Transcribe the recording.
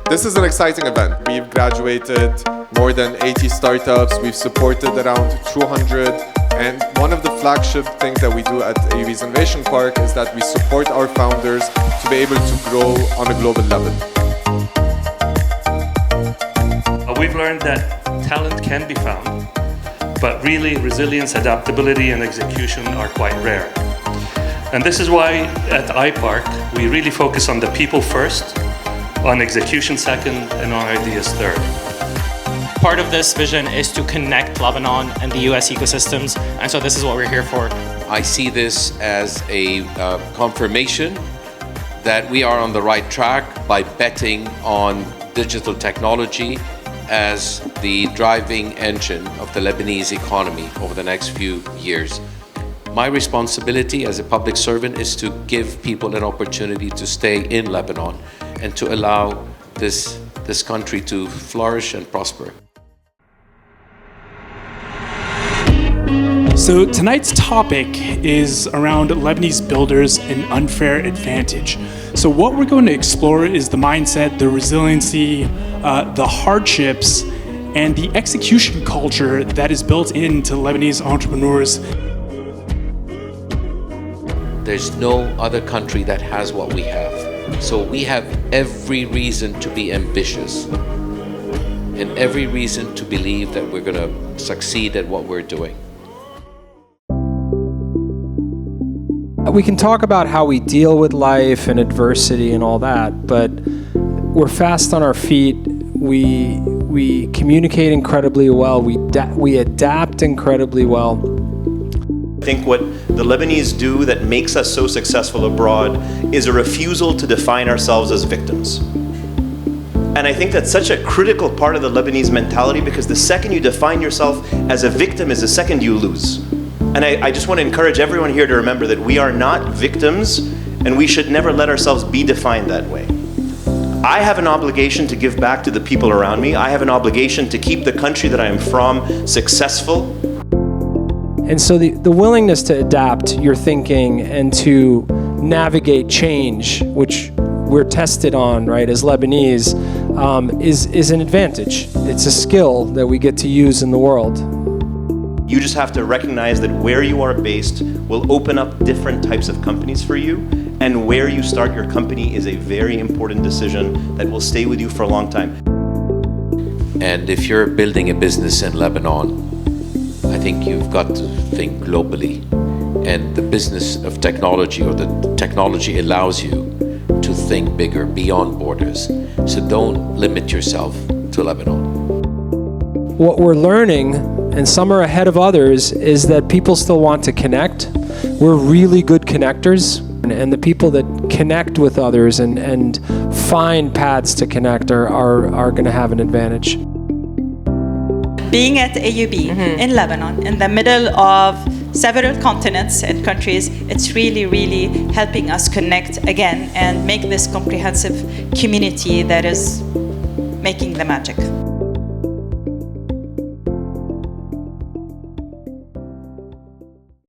This is an exciting event. We've graduated more than 80 startups. We've supported around 200. And one of the flagship things that we do at AUB's Innovation Park is that we support our founders to be able to grow on a global level. We've learned that talent can be found, but really resilience, adaptability, and execution are quite rare. And this is why at iPark, we really focus on the people first, on execution second, and on ideas third. Part of this vision is to connect Lebanon and the US ecosystems, and so this is what we're here for. I see this as a confirmation that we are on the right track by betting on digital technology as the driving engine of the Lebanese economy over the next few years. My responsibility as a public servant is to give people an opportunity to stay in Lebanon and to allow this country to flourish and prosper. So tonight's topic is around Lebanese builders and unfair advantage. So what we're going to explore is the mindset, the resiliency, the hardships, and the execution culture that is built into Lebanese entrepreneurs. There's no other country that has what we have. So we have every reason to be ambitious and every reason to believe that we're going to succeed at what we're doing. We can talk about how we deal with life and adversity and all that, but we're fast on our feet. We communicate incredibly well. We adapt incredibly well. I think what the Lebanese do that makes us so successful abroad is a refusal to define ourselves as victims. And I think that's such a critical part of the Lebanese mentality, because the second you define yourself as a victim is the second you lose. And I just want to encourage everyone here to remember that we are not victims, and we should never let ourselves be defined that way. I have an obligation to give back to the people around me. I have an obligation to keep the country that I am from successful. And so the willingness to adapt your thinking and to navigate change, which we're tested on, right, as Lebanese, is an advantage. It's a skill that we get to use in the world. You just have to recognize that where you are based will open up different types of companies for you, and where you start your company is a very important decision that will stay with you for a long time. And if you're building a business in Lebanon, I think you've got to think globally. And the business of technology, or the technology, allows you to think bigger, beyond borders. So don't limit yourself to Lebanon. What we're learning, and some are ahead of others, is that people still want to connect. We're really good connectors, and the people that connect with others and find paths to connect are going to have an advantage. Being at AUB in Lebanon, in the middle of several continents and countries, it's really, really helping us connect again and make this comprehensive community that is making the magic.